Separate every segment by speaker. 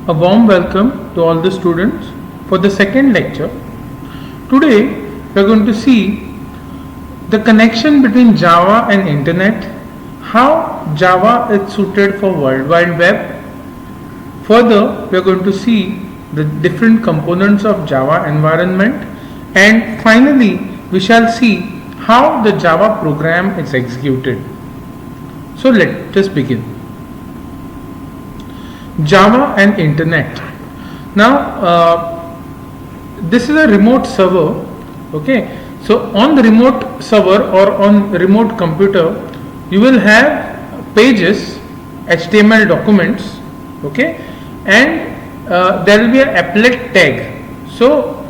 Speaker 1: A warm welcome to all the students for the second lecture. Today we are going to see the connection between Java and Internet, how Java is suited for World Wide Web. Further, we are going to see the different components of Java environment, and finally we shall see how the Java program is executed. So let us begin. Java and Internet. Now this is a remote server. Okay, so on the remote server or on remote computer you will have pages, HTML documents, okay, and there will be an applet tag. So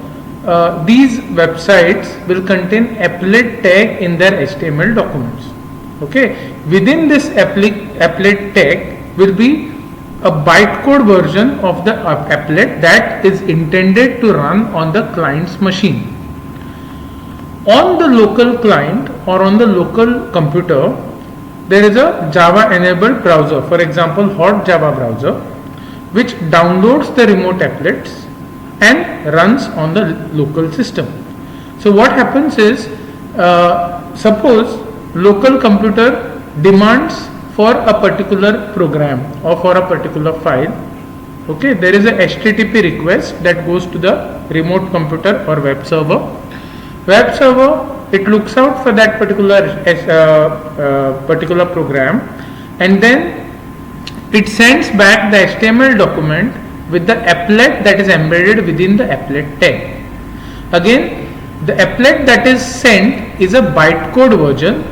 Speaker 1: these websites will contain applet tag in their HTML documents. Okay, within this applet tag will be a bytecode version of the applet that is intended to run on the client's machine. On the local client or on the local computer, there is a Java enabled browser, for example Hot Java browser, which downloads the remote applets and runs on the local system. So what happens is, suppose local computer demands for a particular program or for a particular file. Okay, there is a HTTP request that goes to the remote computer or web server. Web server, it looks out for that particular program, and then it sends back the HTML document with the applet that is embedded within the applet tag. Again, the applet that is sent is a bytecode version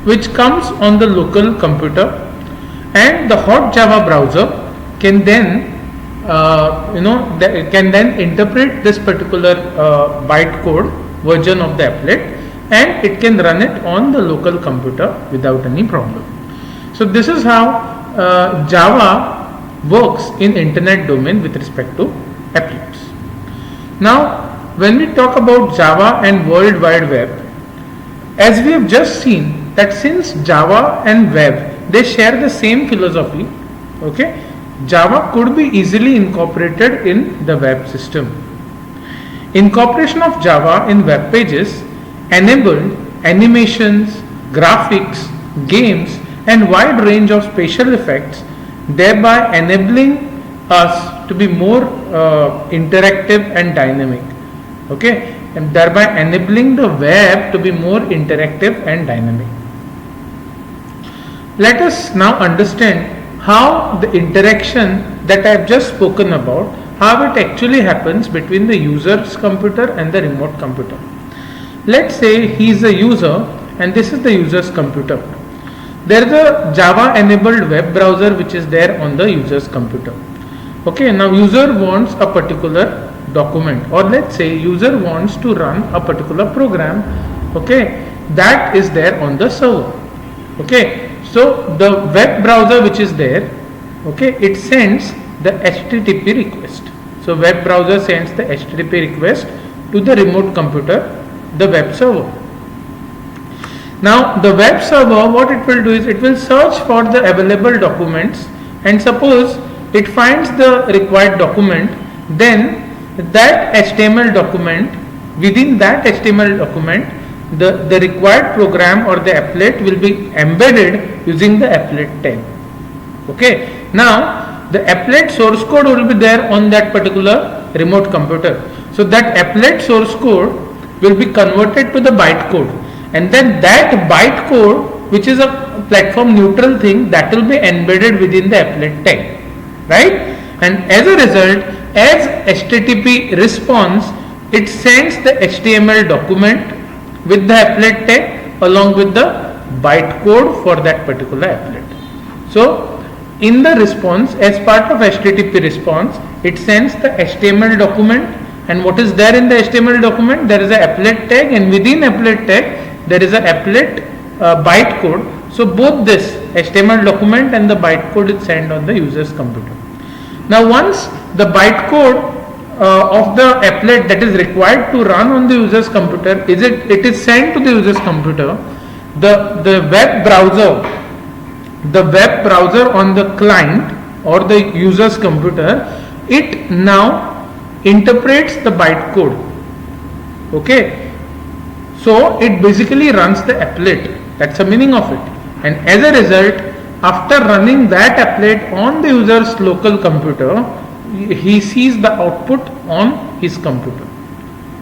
Speaker 1: which comes on the local computer, and the Hot Java browser can then can then interpret this particular bytecode version of the applet, and it can run it on the local computer without any problem. So this is how Java works in internet domain with respect to applets. Now when we talk about Java and World Wide Web, as we have just seen that since Java and web, they share the same philosophy, okay, Java could be easily incorporated in the web system. Incorporation of Java in web pages enabled animations, graphics, games and wide range of spatial effects, thereby enabling us to be more interactive and dynamic, okay, and thereby enabling the web to be more interactive and dynamic. Let us now understand how the interaction that I have just spoken about, how it actually happens between the user's computer and the remote computer. Let's say he is a user and this is the user's computer. There is a Java enabled web browser which is there on the user's computer. Okay, now user wants a particular document, or let's say user wants to run a particular program, okay, that is there on the server. Okay, so the web browser which is there, okay, it sends the HTTP request. So web browser sends the HTTP request to the remote computer, the web server. Now the web server, what it will do is it will search for the available documents, and suppose it finds the required document, then that HTML document, within that HTML document, the required program or the applet will be embedded using the applet tag. Okay, now the applet source code will be there on that particular remote computer. So that applet source code will be converted to the bytecode, and then that bytecode, which is a platform neutral thing, that will be embedded within the applet tag, right? And as a result, as HTTP responds, it sends the HTML document with the applet tag along with the bytecode for that particular applet. So in the response, as part of HTTP response, it sends the HTML document, and what is there in the HTML document? There is a applet tag, and within applet tag there is a applet bytecode. So both this HTML document and the bytecode is sent on the user's computer. Now once the bytecode of the applet that is required to run on the user's computer it is sent to the user's computer, the web browser on the client or the user's computer it now interprets the bytecode. Okay, so it basically runs the applet. That's the meaning of it. And as a result, after running that applet on the user's local computer, he sees the output on his computer.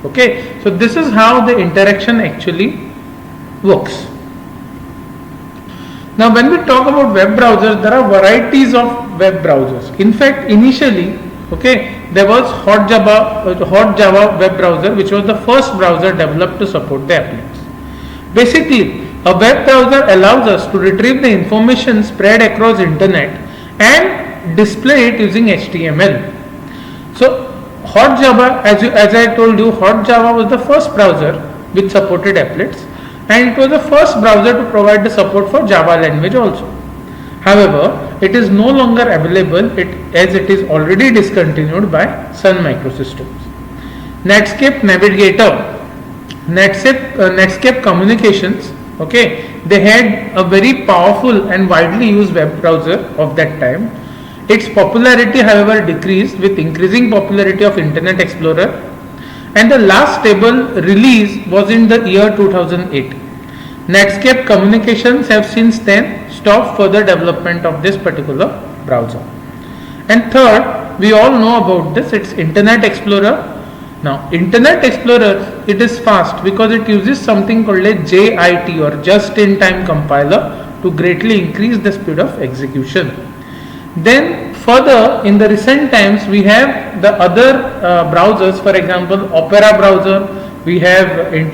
Speaker 1: Okay, so this is how the interaction actually works. Now when we talk about web browsers, there are varieties of web browsers. In fact, initially, okay, there was Hot Java web browser, which was the first browser developed to support the applets. Basically, a web browser allows us to retrieve the information spread across internet and display it using HTML. So Hot Java, as I told you, Hot Java was the first browser which supported applets, and it was the first browser to provide the support for Java language also. However, it is no longer available as it is already discontinued by Sun Microsystems. Netscape Navigator, Netscape Communications, okay, they had a very powerful and widely used web browser of that time. Its popularity, however, decreased with increasing popularity of Internet Explorer, and the last stable release was in the year 2008. Netscape Communications have since then stopped further development of this particular browser. And third, we all know about this, it's Internet Explorer. Now, Internet Explorer, it is fast because it uses something called a JIT or just-in-time compiler to greatly increase the speed of execution. Then further, in the recent times, we have the other browsers. For example, Opera browser. We have your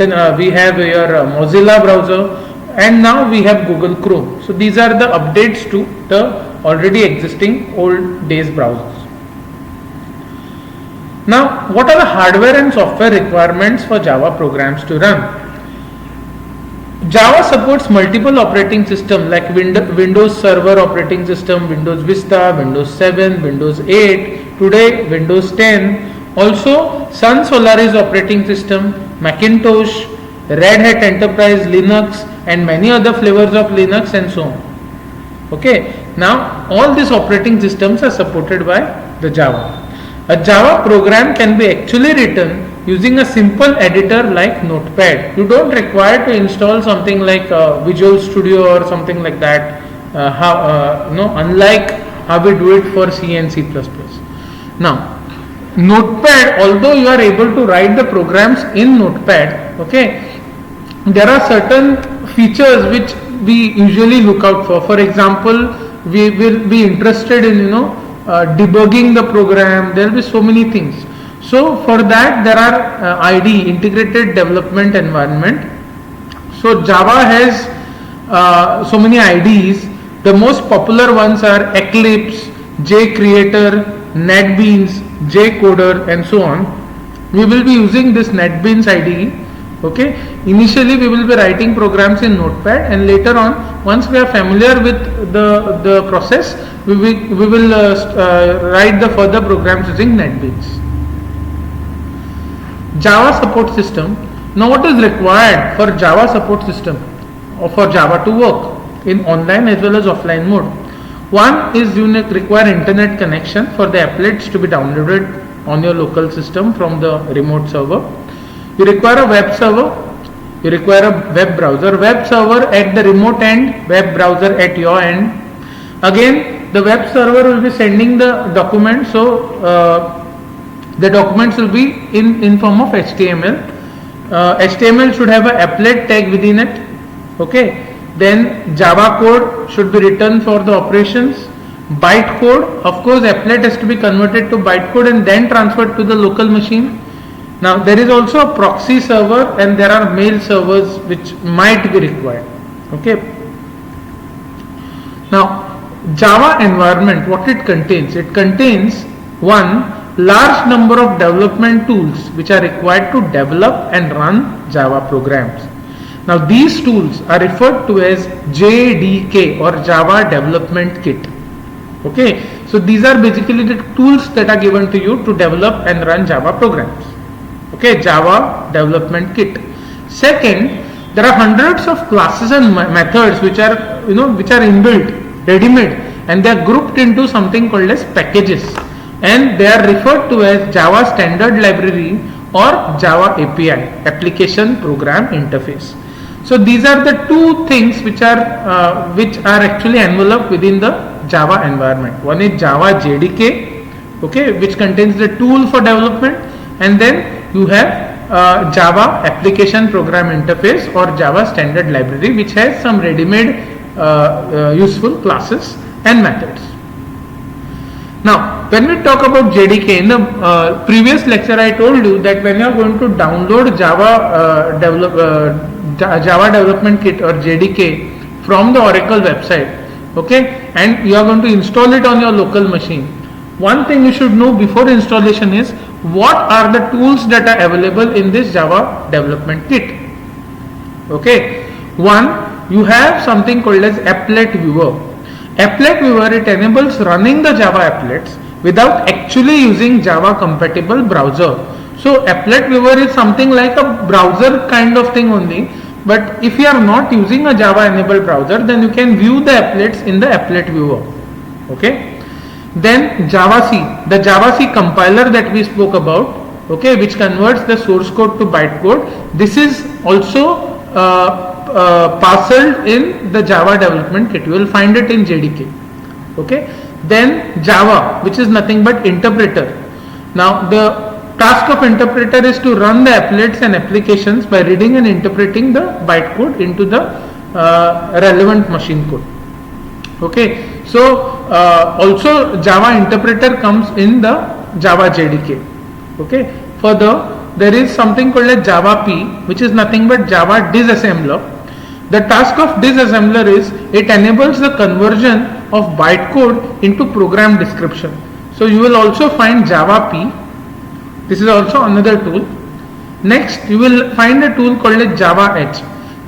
Speaker 1: Mozilla browser, and now we have Google Chrome. So these are the updates to the already existing old days browsers. Now, what are the hardware and software requirements for Java programs to run? Java supports multiple operating systems like Windows Server operating system, Windows Vista, Windows 7, Windows 8, today Windows 10, also Sun Solaris operating system, Macintosh, Red Hat Enterprise Linux, and many other flavors of Linux and so on. Okay, now all these operating systems are supported by the Java. A Java program can be actually written using a simple editor like Notepad. You don't require to install something like Visual Studio or something like that, unlike how we do it for C and C++. Now, Notepad, although you are able to write the programs in Notepad, okay, there are certain features which we usually look out for. For example, we will be interested in debugging the program. There will be so many things. So for that there are IDE, Integrated Development Environment. So Java has so many IDEs. The most popular ones are Eclipse, JCreator, NetBeans, JCoder, and so on. We will be using this NetBeans IDE. Okay, initially we will be writing programs in Notepad, and later on, once we are familiar with the process, we will write the further programs using NetBeans. Java support system. Now, what is required for Java support system or for Java to work in online as well as offline mode? One is you require internet connection for the applets to be downloaded on your local system from the remote server. You require a web server. You require a web browser. Web server at the remote end, web browser at your end. Again, the web server will be sending the document. So the documents will be in form of HTML. HTML should have an applet tag within it. Okay. Then Java code should be written for the operations. Bytecode, of course, applet has to be converted to bytecode and then transferred to the local machine. Now there is also a proxy server, and there are mail servers which might be required. Okay. Now Java environment, what it contains? It contains one, large number of development tools which are required to develop and run Java programs. Now these tools are referred to as JDK or Java Development Kit. Okay, so these are basically the tools that are given to you to develop and run Java programs. Okay, Java Development Kit. Second, there are hundreds of classes and methods which are inbuilt, ready-made, and they are grouped into something called as packages. and they are referred to as Java Standard Library or Java API, Application Program Interface. So these are the two things which are actually enveloped within the Java environment. One is Java JDK, okay, which contains the tool for development, and then you have Java Application Program Interface or Java Standard Library, which has some ready-made useful classes and methods. Now, when we talk about JDK, in the previous lecture I told you that when you are going to download Java Development Kit or JDK from the Oracle website, okay, and you are going to install it on your local machine, one thing you should know before installation is what are the tools that are available in this Java Development Kit. Okay, one, you have something called as Applet Viewer. Applet Viewer, it enables running the Java applets without actually using Java compatible browser. So Applet Viewer is something like a browser kind of thing only, but if you are not using a Java enabled browser, then you can view the applets in the Applet Viewer. Okay. Then Java C, the Java C compiler that we spoke about, okay, which converts the source code to bytecode. This is also parceled in the Java Development Kit. You will find it in JDK. Okay. Then Java, which is nothing but interpreter. Now the task of interpreter is to run the applets and applications by reading and interpreting the bytecode into the relevant machine code. Okay. So also Java interpreter comes in the Java JDK. Okay. Further, there is something called a Java P, which is nothing but Java disassembler. The task of disassembler is it enables the conversion of bytecode into program description. So you will also find Java P. This is also another tool. Next, you will find a tool called a Java H.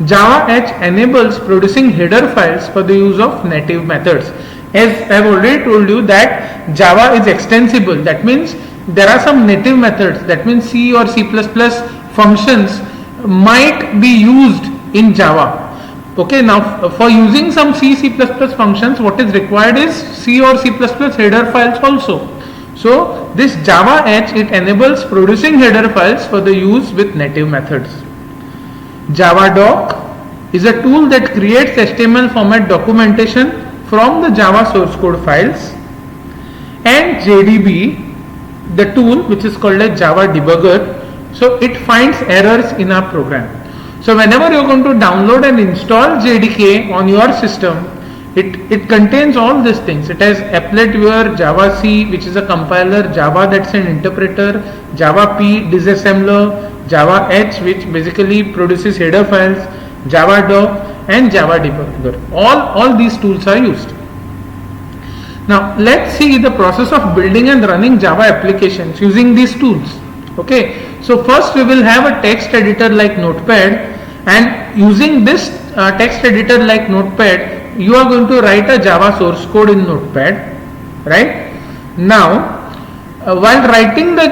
Speaker 1: Java H enables producing header files for the use of native methods. As I have already told you that Java is extensible. That means there are some native methods. That means C or C++ functions might be used in Java. Okay, now for using some C++ functions, what is required is C or C++ header files also. So this Java H, it enables producing header files for the use with native methods. JavaDoc is a tool that creates HTML format documentation from the Java source code files. And JDB, the tool which is called a Java debugger, so it finds errors in our program. So whenever you are going to download and install JDK on your system, it contains all these things. It has Applet Viewer, Java C, which is a compiler, Java that's an interpreter, Java P, disassembler, Java H, which basically produces header files, JavaDoc, and Java debugger. All these tools are used. Now let's see the process of building and running Java applications using these tools. Okay, so first we will have a text editor like Notepad, and using this text editor like Notepad, you are going to write a Java source code in Notepad, right? Now, while writing the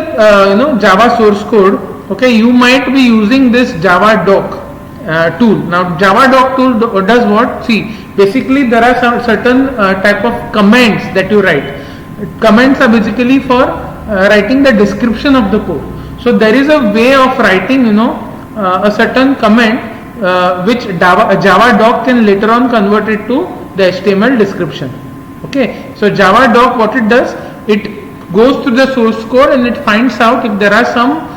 Speaker 1: Java source code, okay, you might be using this JavaDoc tool. Now, JavaDoc tool does what? See, basically there are some certain type of comments that you write. Comments are basically for writing the description of the code. So there is a way of writing, a certain comment which JavaDoc can later on convert it to the HTML description. Okay, so JavaDoc, what it does, it goes to the source code and it finds out if there are some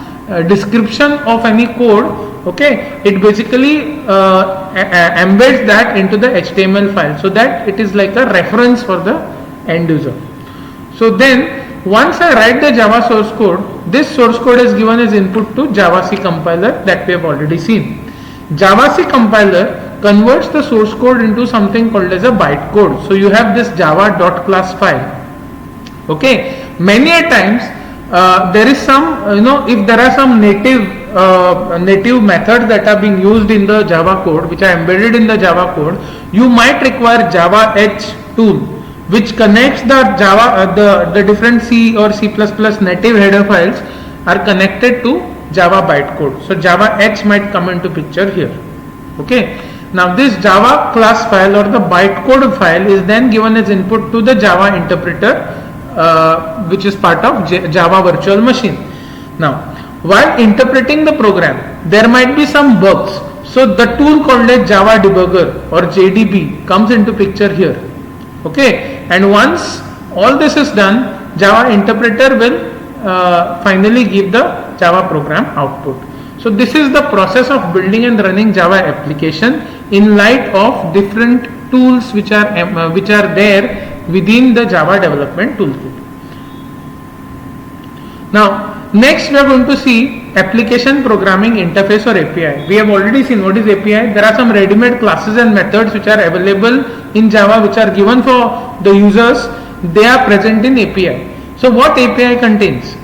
Speaker 1: description of any code. Okay, it basically embeds that into the HTML file so that it is like a reference for the end user. So then once I write the Java source code, this source code is given as input to Java C compiler that we have already seen. Java C compiler converts the source code into something called as a bytecode. So you have this java.class file. Okay, many a times there is some, if there are some native methods that are being used in the Java code, which are embedded in the Java code, you might require Java H tool, which connects the Java, the different C or C++ native header files are connected to Java bytecode. So Java H might come into picture here. Okay. Now this Java class file or the bytecode file is then given as input to the Java interpreter which is part of Java virtual machine. Now, while interpreting the program, there might be some bugs. So the tool called as Java Debugger or JDB comes into picture here. Okay, and once all this is done, Java interpreter will finally give the Java program output. So this is the process of building and running Java application in light of different tools which are there within the Java development toolkit. Now next we are going to see application programming interface or API. We have already seen what is API. There are some ready-made classes and methods which are available in Java, which are given for the users. They are present in API. So what API contains?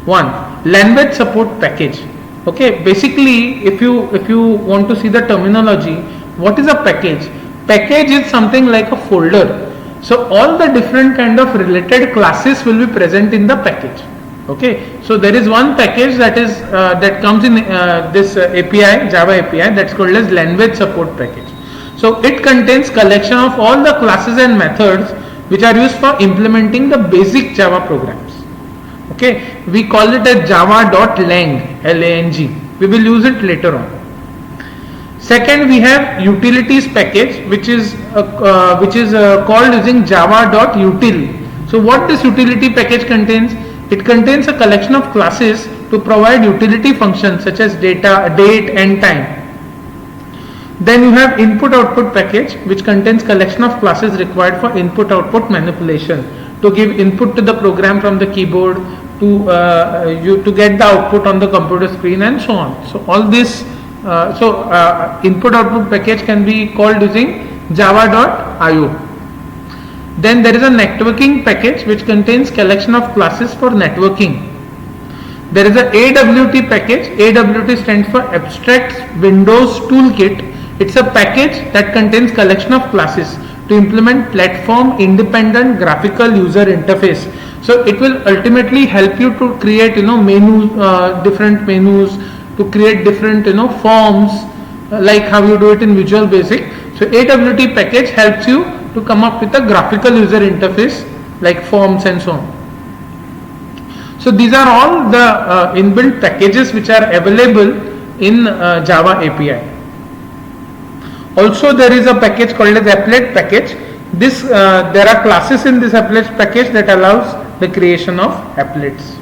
Speaker 1: One, language support package. Okay, basically if you want to see the terminology, what is a package? Package is something like a folder. So all the different kind of related classes will be present in the package. Okay, so there is one package that is that comes in this API, Java API, that's called as language support package. So it contains collection of all the classes and methods which are used for implementing the basic Java programs. Okay, we call it as java.lang, L-A-N-G. We will use it later on. Second, we have utilities package, which is called using java.util. So what this utility package contains? It contains a collection of classes to provide utility functions such as data, date and time. Then you have input-output package, which contains collection of classes required for input-output manipulation, to give input to the program from the keyboard, to get the output on the computer screen and so on. So all this, input-output package can be called using java.io. Then there is a networking package which contains collection of classes for networking. There is a AWT package. AWT stands for Abstract Windows Toolkit. It's a package that contains collection of classes to implement platform independent graphical user interface. So it will ultimately help you to create menus, different menus, to create different forms, like how you do it in Visual Basic. So AWT package helps you to come up with a graphical user interface like forms and so on. So these are all the inbuilt packages which are available in Java API. Also there is a package called as applet package. This there are classes in this applet package that allows the creation of applets.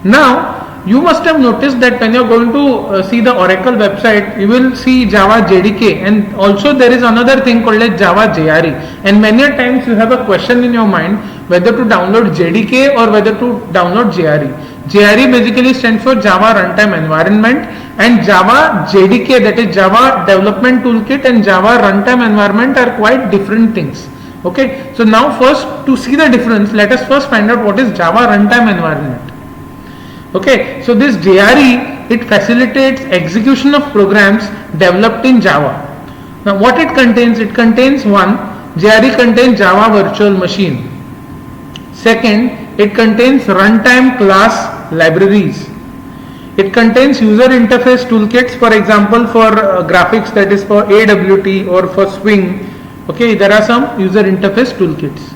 Speaker 1: Now you must have noticed that when you are going to see the Oracle website, you will see Java JDK, and also there is another thing called as Java JRE. And many times you have a question in your mind whether to download JDK or whether to download JRE. JRE basically stands for Java Runtime Environment, and Java JDK, that is Java Development Toolkit, and Java Runtime Environment are quite different things. Okay, so now first, to see the difference, let us first find out what is Java Runtime Environment. Okay, so this JRE, it facilitates execution of programs developed in Java. Now what it contains? It contains one, JRE contains Java Virtual Machine. Second, it contains runtime class libraries. It contains user interface toolkits, for example for graphics, that is for AWT or for Swing. Okay, there are some user interface toolkits.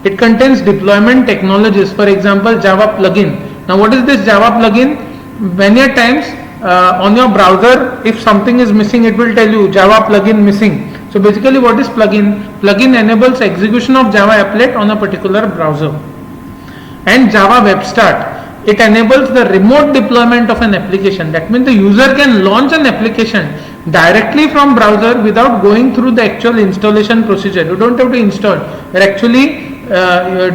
Speaker 1: It contains deployment technologies, for example Java plugin. Now what is this Java plugin? Many times on your browser, if something is missing, it will tell you Java plugin missing. So basically what is plugin? Plugin enables execution of Java applet on a particular browser. And Java Web Start, it enables the remote deployment of an application. That means the user can launch an application directly from browser without going through the actual installation procedure. You don't have to install. You're actually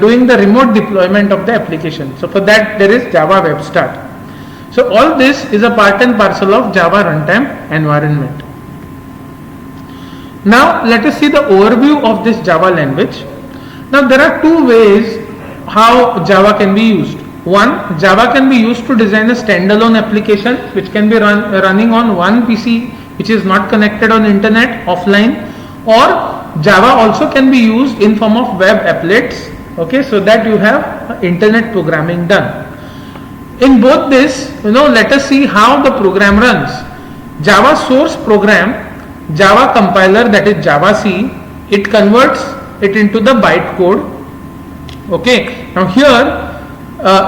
Speaker 1: doing the remote deployment of the application. So for that there is Java Web Start. So all this is a part and parcel of Java Runtime Environment. Now let us see the overview of this Java language. Now there are two ways how Java can be used. One, Java can be used to design a standalone application which can be running on one PC which is not connected on internet, offline, or Java also can be used in form of web applets, okay, so that you have internet programming done. In both this, let us see how the program runs. Java source program, Java compiler, that is Java C, it converts it into the bytecode. Okay, now here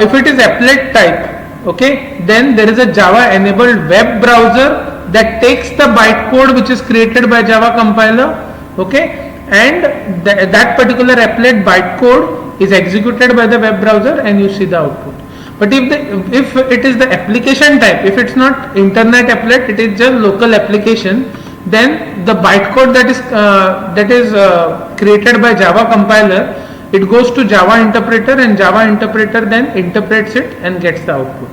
Speaker 1: if it is applet type, okay, then there is a Java enabled web browser that takes the bytecode which is created by Java compiler, okay, and that particular applet bytecode is executed by the web browser and you see the output. But if it is the application type, if it's not internet applet, it is just local application, then the bytecode that is created by Java compiler, it goes to Java interpreter and Java interpreter then interprets it and gets the output.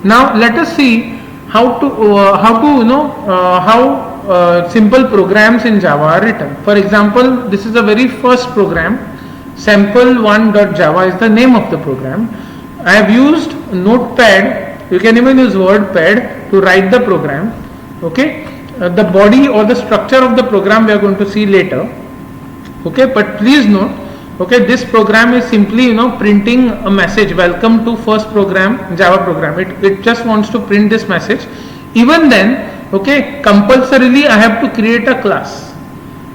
Speaker 1: Now let us see how simple programs in Java are written. For example, this is the very first program. Sample1.java is the name of the program. I have used Notepad. You can even use WordPad to write the program. Okay, the body or the structure of the program we are going to see later. Okay, but please note, okay, this program is simply printing a message, welcome to first program, Java program. It just wants to print this message. Even then, okay, compulsorily I have to create a class,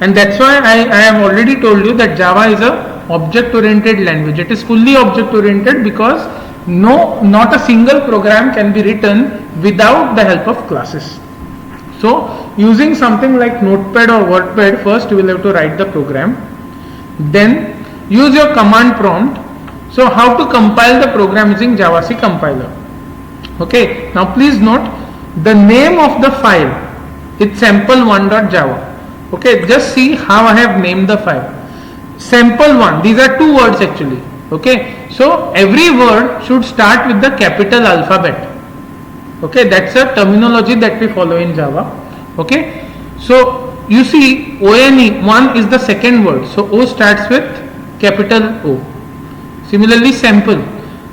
Speaker 1: and that's why I have already told you that Java is a object oriented language. It is fully object oriented because not a single program can be written without the help of classes. So using something like Notepad or WordPad, first you will have to write the program, then use your command prompt. So how to compile the program using JavaC compiler. Okay, now please note the name of the file, it's sample1.java. Okay, just see how I have named the file. Sample1, these are two words actually. Okay, so every word should start with the capital alphabet. Okay, that's a terminology that we follow in Java. Okay, so you see ONE, one is the second word, so O starts with capital O. Similarly sample,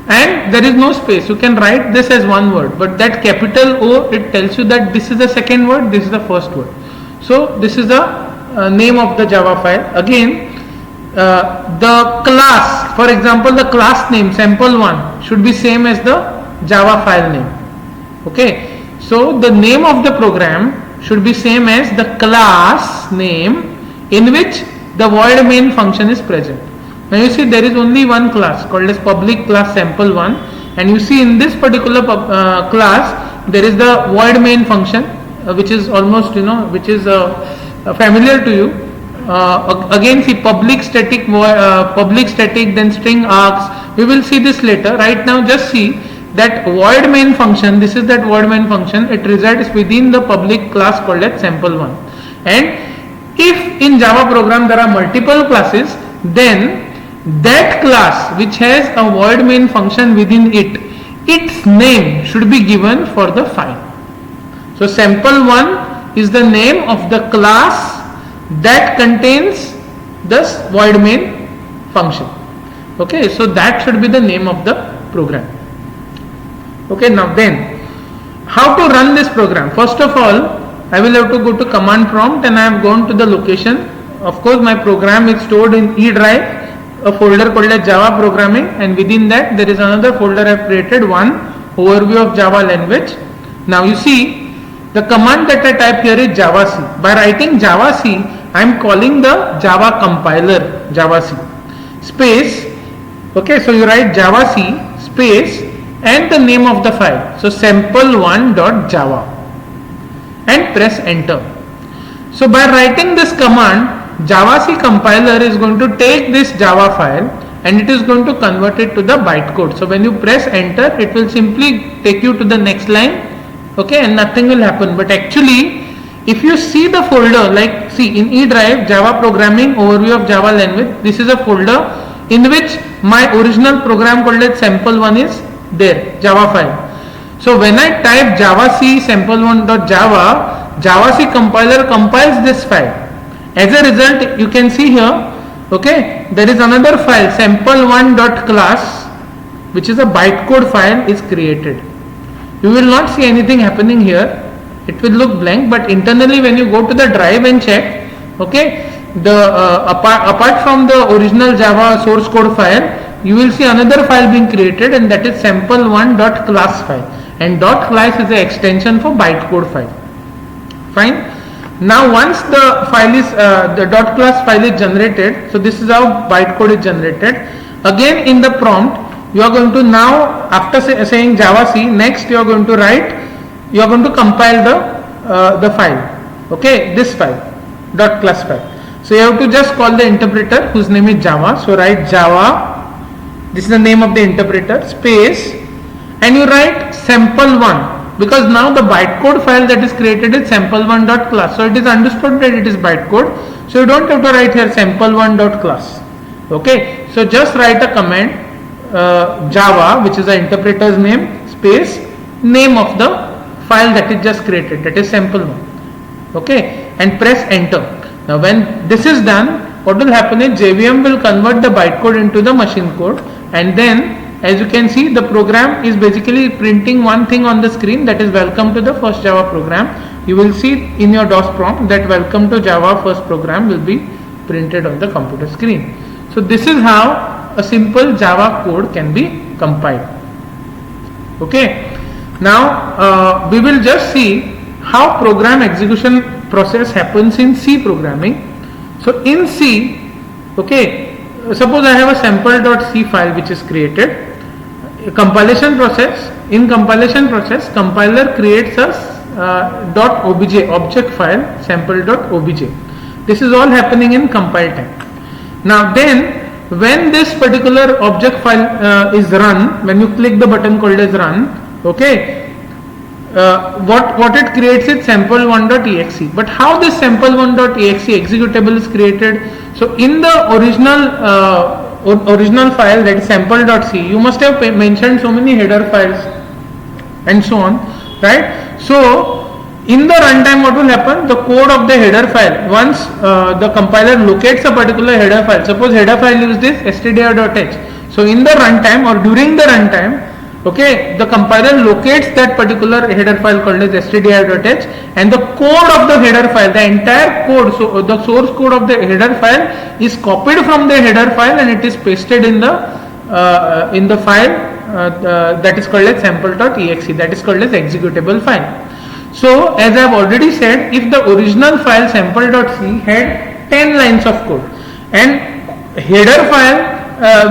Speaker 1: and there is no space, you can write this as one word, but that capital O, it tells you that this is the second word, this is the first word. So this is the name of the Java file. Again, the class, for example, the class name sample1 should be same as the Java file name. Okay, so the name of the program should be same as the class name in which the void main function is present. Now you see there is only one class called as public class sample1, and you see in this particular class there is the void main function which is almost which is familiar to you. Again see public static then string args, we will see this later. Right now just see that void main function, this is that void main function, it resides within the public class called as sample1. And if in Java program there are multiple classes, then that class which has a void main function within it, its name should be given for the file. So sample1 is the name of the class that contains this void main function. Okay, so that should be the name of the program. Okay, now then how to run this program? First of all, I will have to go to command prompt, and I have gone to the location. Of course my program is stored in E drive, a folder called as Java programming, and within that there is another folder I have created, one overview of Java language. Now you see the command that I type here is JavaC. By writing JavaC, I am calling the Java compiler JavaC space. Okay, so you write JavaC space and the name of the file, so sample1.java, and press enter. So by writing this command, JavaC compiler is going to take this Java file and it is going to convert it to the bytecode. So when you press enter, it will simply take you to the next line, okay, and nothing will happen. But actually if you see the folder, like see in E drive Java programming overview of Java language, this is a folder in which my original program called as sample1 is there, Java file. So when I type JavaC sample1.java, JavaC compiler compiles this file. As a result, you can see here, okay, there is another file sample1.class, which is a bytecode file is created. You will not see anything happening here, it will look blank, but internally when you go to the drive and check, okay, the apart from the original Java source code file, you will see another file being created, and that is sample1.class file, and .class is the extension for bytecode file. Fine. Now once the file is the dot class file is generated, so this is how bytecode is generated. Again in the prompt you are going to now, after saying Java C, next you are going to write, you are going to compile the file, okay, this file, dot class file. So you have to just call the interpreter whose name is Java. So write Java, this is the name of the interpreter, space, and you write sample1, because now the bytecode file that is created is sample1.class. So it is understood that it is bytecode. So you don't have to write here sample1.class. Okay. So just write a command Java, which is the interpreter's name, space, name of the file that is just created, that is sample1. Okay. And press enter. Now when this is done, what will happen is JVM will convert the bytecode into the machine code, and then as you can see, the program is basically printing one thing on the screen, that is welcome to the first Java program. You will see in your DOS prompt that welcome to Java first program will be printed on the computer screen. So this is how a simple Java code can be compiled. Okay. Now we will just see how program execution process happens in C programming. So in C, okay, suppose I have a sample.c file which is created. Compilation process, in compilation process, compiler creates a .obj object file, sample.obj. This is all happening in compile time. Now then, when this particular object file is run, when you click the button called as run, okay, what it creates is sample1.exe. But how this sample1.exe executable is created? So in the original file, that is sample.c, you must have mentioned so many header files and so on, right? So in the runtime, what will happen? The code of the header file, once the compiler locates a particular header file, suppose header file is this stdio.h. So in the runtime or during the runtime, okay, the compiler locates that particular header file called as stdio.h, and the code of the header file, the entire code, so the source code of the header file is copied from the header file and it is pasted in the file that is called as sample.exe, that is called as executable file. So as I have already said, if the original file sample.c had 10 lines of code and header file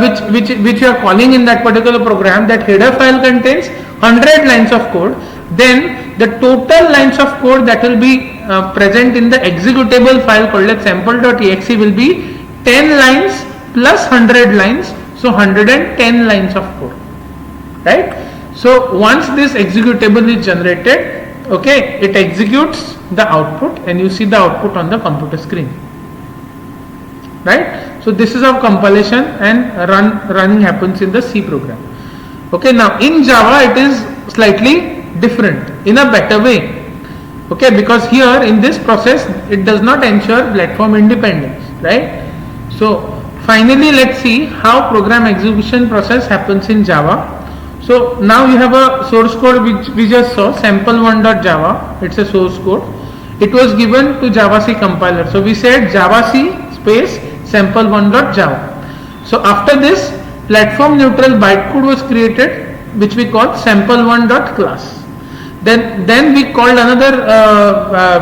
Speaker 1: which you are calling in that particular program, that header file contains 100 lines of code, then the total lines of code that will be present in the executable file called as sample.exe will be 10 lines plus 100 lines, so 110 lines of code, right? So once this executable is generated, okay, it executes the output and you see the output on the computer screen, right? So this is how compilation and running happens in the C program. Okay, now in Java it is slightly different in a better way. Okay, because here in this process it does not ensure platform independence, right? So finally let's see how program execution process happens in Java. So now you have a source code which we just saw, sample1.java, it's a source code. It was given to Java C compiler. So we said Java C space sample1.java. So after this, platform neutral bytecode was created, which we called sample1.class. Then we called another,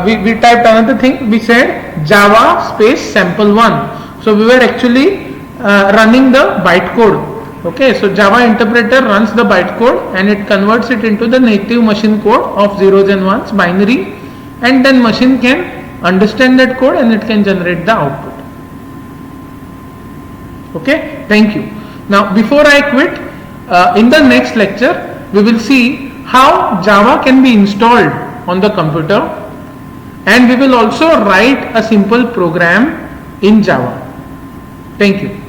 Speaker 1: we typed another thing, we said Java space sample1. So we were actually running the bytecode. Okay, so Java interpreter runs the bytecode and it converts it into the native machine code of zeros and ones, binary, and then machine can understand that code and it can generate the output. Okay, thank you. Now before I quit, in the next lecture we will see how Java can be installed on the computer, and we will also write a simple program in Java. Thank you.